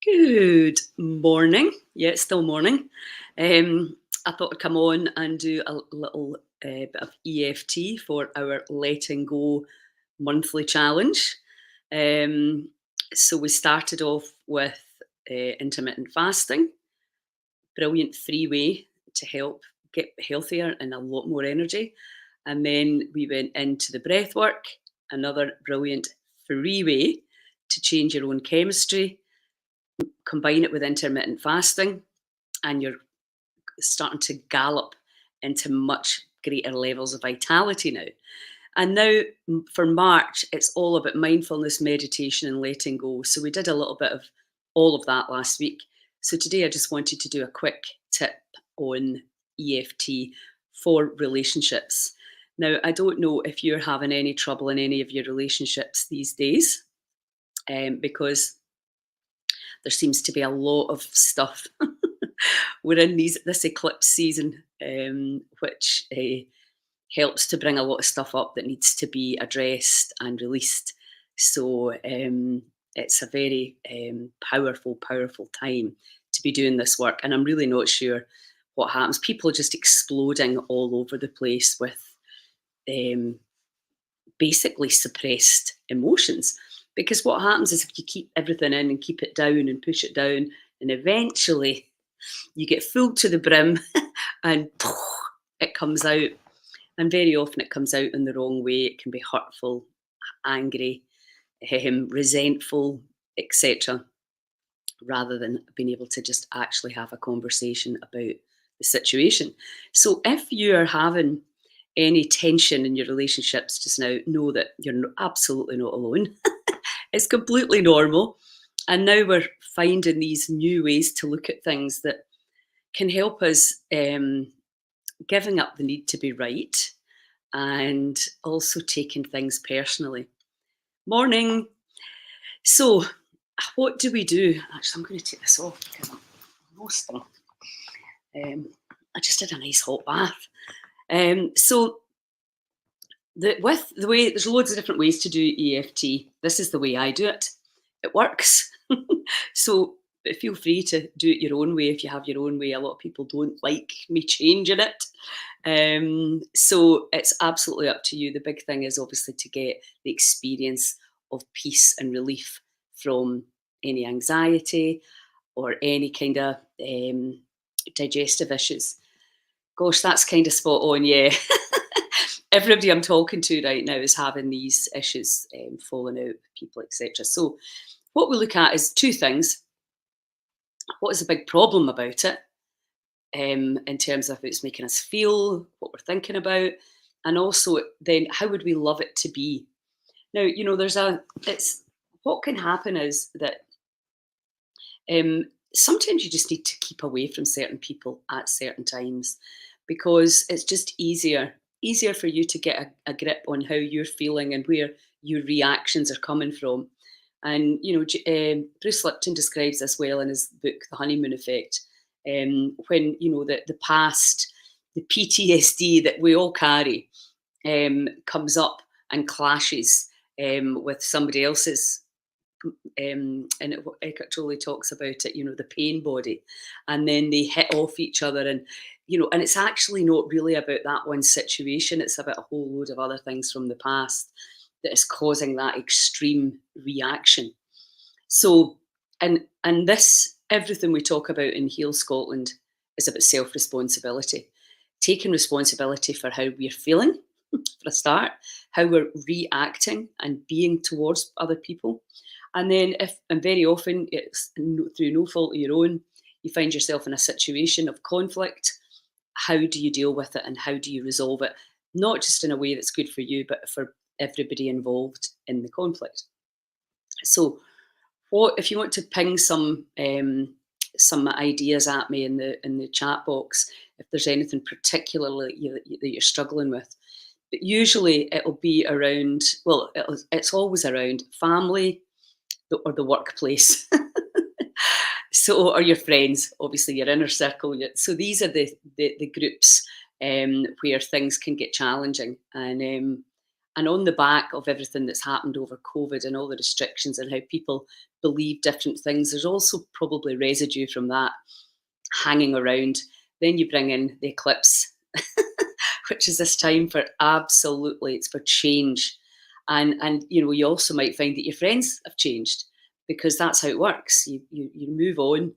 Good morning. Yeah, it's still morning. I thought I'd come on and do a little bit of EFT for our letting go monthly challenge. Um, so we started off with intermittent fasting, brilliant free way to help get healthier and a lot more energy. And then we went into the breath work, another brilliant free way to change your own chemistry, combine it with intermittent fasting, and you're starting to gallop into much greater levels of vitality now. And now for March, it's all about mindfulness, meditation, and letting go. So we did a little bit of all of that last week. So today I just wanted to do a quick tip on EFT for relationships. Now, I don't know if you're having any trouble in any of your relationships these days, because there seems to be a lot of stuff. We're in this eclipse season, which helps to bring a lot of stuff up that needs to be addressed and released. So it's a very powerful time to be doing this work. And I'm really not sure what happens. People are just exploding all over the place with um, basically suppressed emotions. Because what happens is if you keep everything in and keep it down and push it down, and eventually you get full to the brim and it comes out. And very often it comes out in the wrong way. It can be hurtful, angry, resentful, etc., rather than being able to just actually have a conversation about the situation. So if you're having any tension in your relationships just now, know that you're absolutely not alone. It's completely normal. And now we're finding these new ways to look at things that can help us, giving up the need to be right and also taking things personally. Morning. So, what do we do? Actually, I'm going to take this off because I'm roasting. I just did a nice hot bath. So, with the way, there's loads of different ways to do EFT. This is the way I do it. It works. So feel free to do it your own way if you have your own way. A lot of people don't like me changing it. So it's absolutely up to you. The big thing is obviously to get the experience of peace and relief from any anxiety or any kind of digestive issues. Gosh, that's kind of spot on, yeah. Everybody I'm talking to right now is having these issues, falling out with people, etc. So what we look at is two things. What is the big problem about it, in terms of how it's making us feel, what we're thinking about, and also then how would we love it to be? Now, it's what can happen is that sometimes you just need to keep away from certain people at certain times because it's just easier for you to get a grip on how you're feeling and where your reactions are coming from. And Bruce Lipton describes this well in his book, The Honeymoon Effect, when the past, the PTSD that we all carry, comes up and clashes with somebody else's. Eckhart Tolle talks about it, the pain body, and then they hit off each other, and and it's actually not really about that one situation. It's about a whole load of other things from the past that is causing that extreme reaction. So, and this everything we talk about in Heal Scotland is about self responsibility, taking responsibility for how we're feeling for a start, how we're reacting and being towards other people. And then, and very often it's through no fault of your own, you find yourself in a situation of conflict. How do you deal with it and how do you resolve it? Not just in a way that's good for you, but for everybody involved in the conflict. So, what if you want to ping some ideas at me in the chat box? If there's anything particularly that you're struggling with, but usually it'll be around. Well, it's always around family or the workplace. So, or your friends, obviously your inner circle. So these are the groups where things can get challenging, and And on the back of everything that's happened over COVID and all the restrictions and how people believe different things, there's also probably residue from that hanging around. Then you bring in the eclipse, which is this time for absolutely, it's for change. And you also might find that your friends have changed because that's how it works. You move on,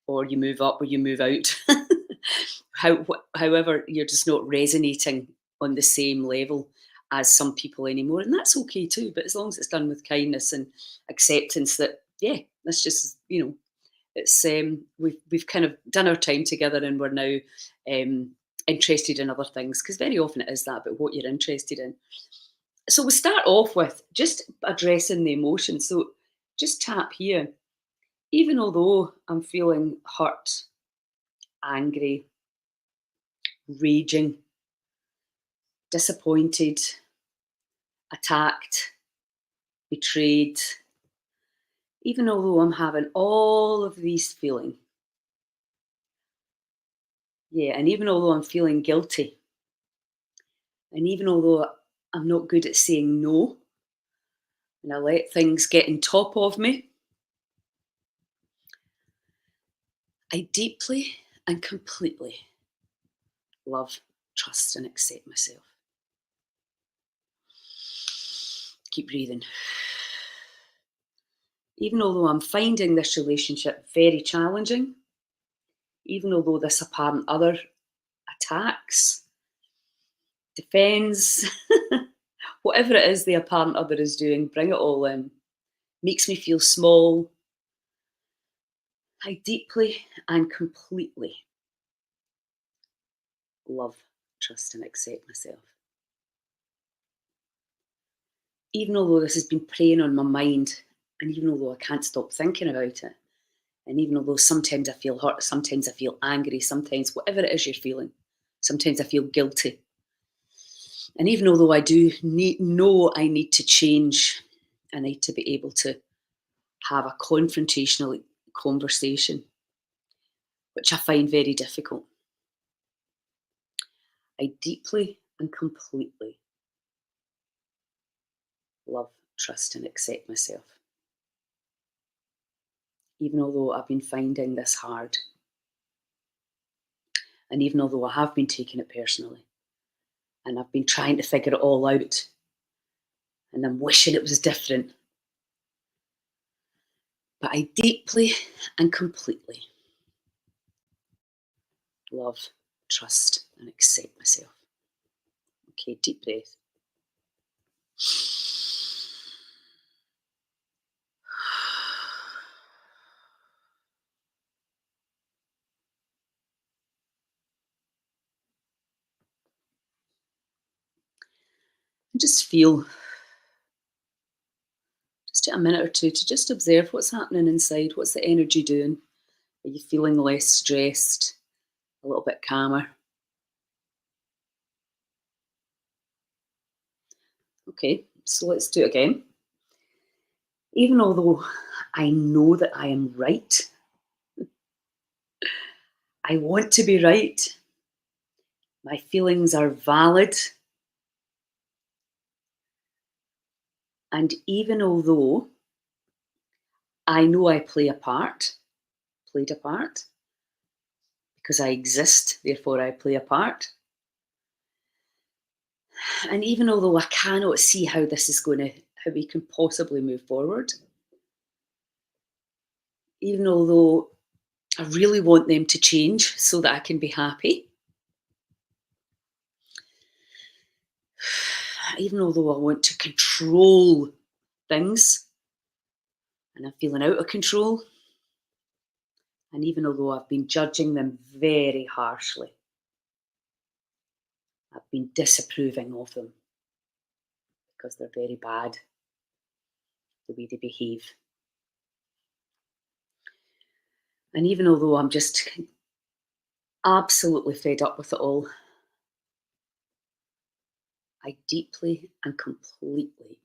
or you move up, or you move out. However, you're just not resonating on the same level as some people anymore, and that's okay too. But as long as it's done with kindness and acceptance, that yeah, that's just it's we've kind of done our time together, and we're now interested in other things, because very often it is that about what you're interested in. So we start off with just addressing the emotion. So just tap here. Even although I'm feeling hurt, angry, raging, disappointed, attacked, betrayed, even although I'm having all of these feelings, yeah, and even although I'm feeling guilty, and even although I'm not good at saying no, and I let things get on top of me, I deeply and completely love, trust, and accept myself. Keep breathing. Even although I'm finding this relationship very challenging, even although this apparent other attacks, defends, whatever it is the apparent other is doing, bring it all in, makes me feel small, I deeply and completely love, trust, and accept myself. Even although this has been preying on my mind, and even although I can't stop thinking about it, and even although sometimes I feel hurt, sometimes I feel angry, sometimes whatever it is you're feeling, sometimes I feel guilty. And even although I do know I need to change, I need to be able to have a confrontational conversation, which I find very difficult. I deeply and completely love, trust, and accept myself. Even although I've been finding this hard, and even although I have been taking it personally, and I've been trying to figure it all out, and I'm wishing it was different, but I deeply and completely love, trust, and accept myself. Okay, deep breath. And just feel, just take a minute or two to just observe what's happening inside. What's the energy doing? Are you feeling less stressed, a little bit calmer? Okay, so let's do it again. Even although I know that I am right, I want to be right, my feelings are valid, and even although I know I played a part, because I exist, therefore I play a part. And even although I cannot see how how we can possibly move forward, even although I really want them to change so that I can be happy, even although I want to control things and I'm feeling out of control, and even although I've been judging them very harshly, I've been disapproving of them because they're very bad, the way they behave. And even although I'm just absolutely fed up with it all, I deeply and completely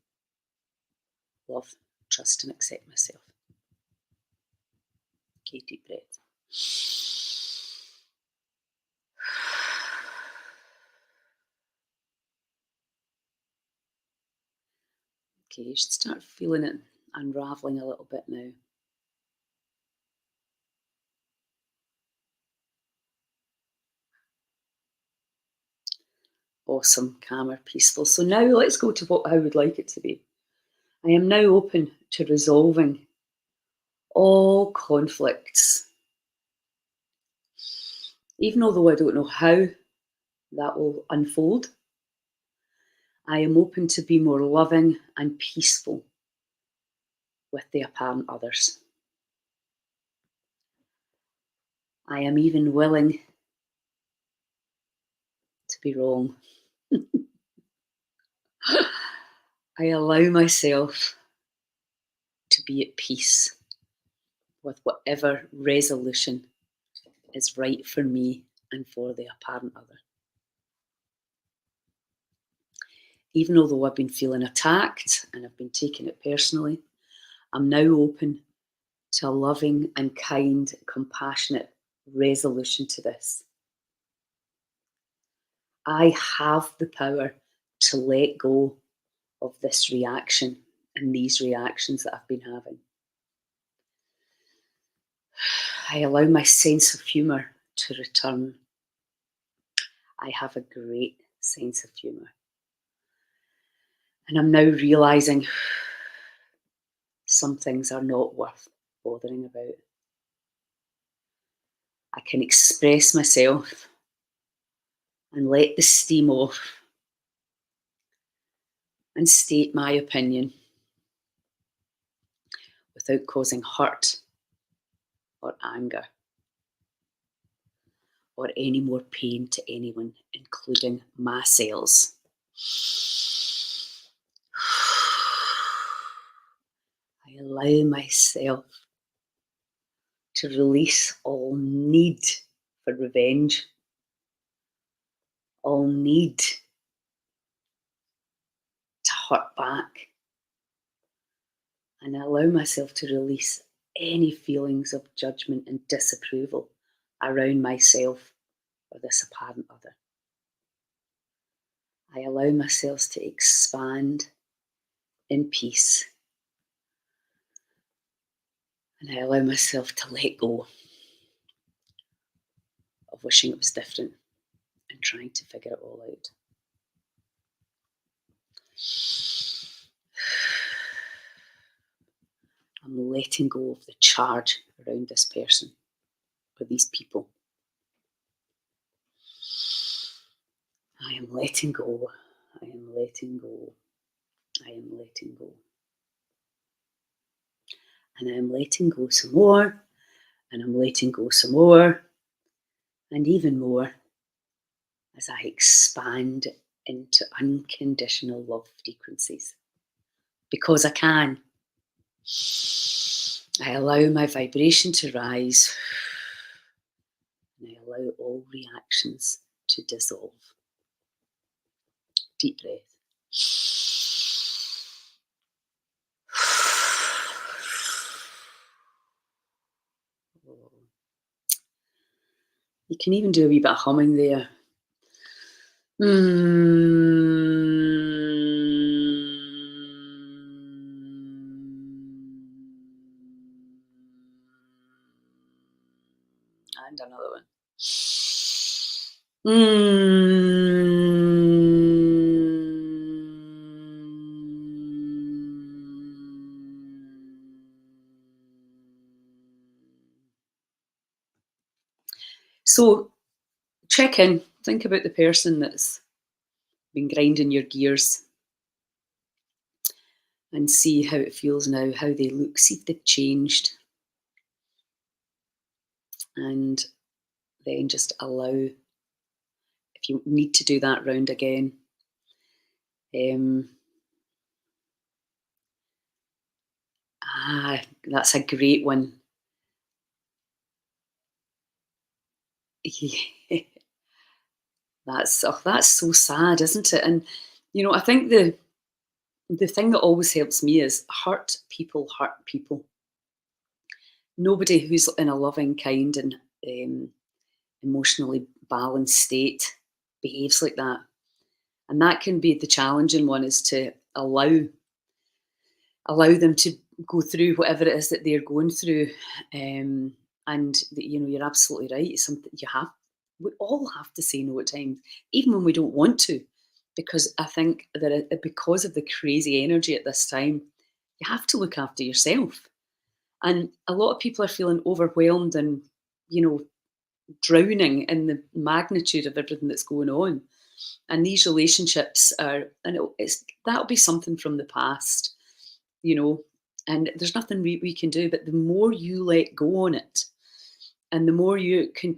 love, trust, and accept myself. Okay, deep breath. Okay, you should start feeling it unraveling a little bit now. Awesome, calmer, peaceful. So now let's go to what I would like it to be. I am now open to resolving all conflicts, even although I don't know how that will unfold. I am open to be more loving and peaceful with the apparent others. I am even willing to be wrong. I allow myself to be at peace with whatever resolution is right for me and for the apparent other. Even although I've been feeling attacked and I've been taking it personally, I'm now open to a loving and kind, compassionate resolution to this. I have the power to let go of this reaction and these reactions that I've been having. I allow my sense of humour to return. I have a great sense of humour. And I'm now realising some things are not worth bothering about. I can express myself and let the steam off and state my opinion without causing hurt or anger or any more pain to anyone, including myself. I allow myself to release all need for revenge, all need to hurt back, and I allow myself to release any feelings of judgment and disapproval around myself or this apparent other. I allow myself to expand in peace, and I allow myself to let go of wishing it was different and trying to figure it all out. I'm letting go of the charge around this person or these people. I am letting go. I am letting go. I am letting go. And I am letting go some more. And I'm letting go some more. And even more as I expand into unconditional love frequencies. Because I can. I allow my vibration to rise. And I allow all reactions to dissolve. Deep breath. You can even do a wee bit of humming there. And another one. So check in, think about the person that's been grinding your gears and see how it feels now, how they look, see if they've changed. And then just allow, if you need to do that round again, that's a great one. That's so sad, isn't it? And I think the thing that always helps me is hurt people hurt people. Nobody who's in a loving, kind, and emotionally balanced state behaves like that. And that can be the challenging one, is to allow allow them to go through whatever it is that they're going through. And you're absolutely right. It's something we all have to say no at times, even when we don't want to, because I think that because of the crazy energy at this time, you have to look after yourself. And a lot of people are feeling overwhelmed and, you know, drowning in the magnitude of everything that's going on. And these relationships are, and that'll be something from the past, you know, and there's nothing we can do. But the more you let go on it, and the more you can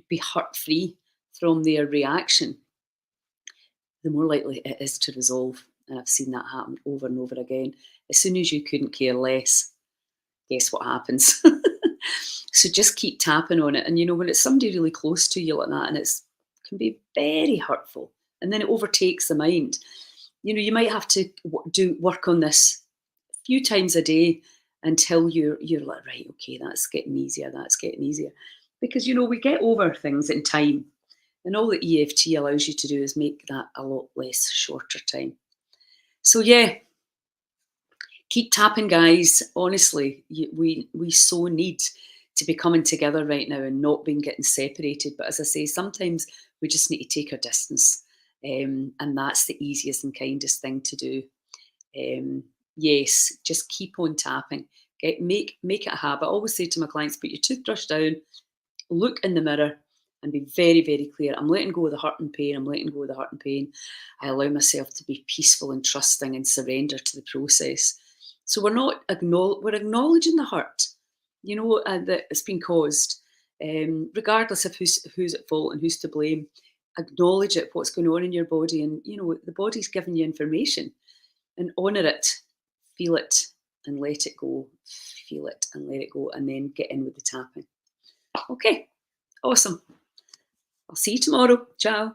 be hurt free from their reaction, the more likely it is to resolve. And I've seen that happen over and over again. As soon as you couldn't care less, guess what happens? So just keep tapping on it. And when it's somebody really close to you like that, and it's can be very hurtful, and then it overtakes the mind. You might have to do work on this a few times a day until you're like, right, okay, that's getting easier. That's getting easier, because we get over things in time, and all the EFT allows you to do is make that a lot less shorter time. So yeah, keep tapping, guys. Honestly, we so need to be coming together right now and not being getting separated. But as I say, sometimes we just need to take our distance, and that's the easiest and kindest thing to do. Yes, just keep on tapping. Make it a habit. I always say to my clients, put your toothbrush down, look in the mirror, and be very, very clear. I'm letting go of the hurt and pain. I'm letting go of the hurt and pain. I allow myself to be peaceful and trusting and surrender to the process. So we're acknowledging the hurt, that it's been caused, regardless of who's at fault and who's to blame. Acknowledge it, what's going on in your body, and the body's giving you information, and honor it, feel it, and let it go. Feel it and let it go, and then get in with the tapping. Okay, awesome. I'll see you tomorrow. Ciao.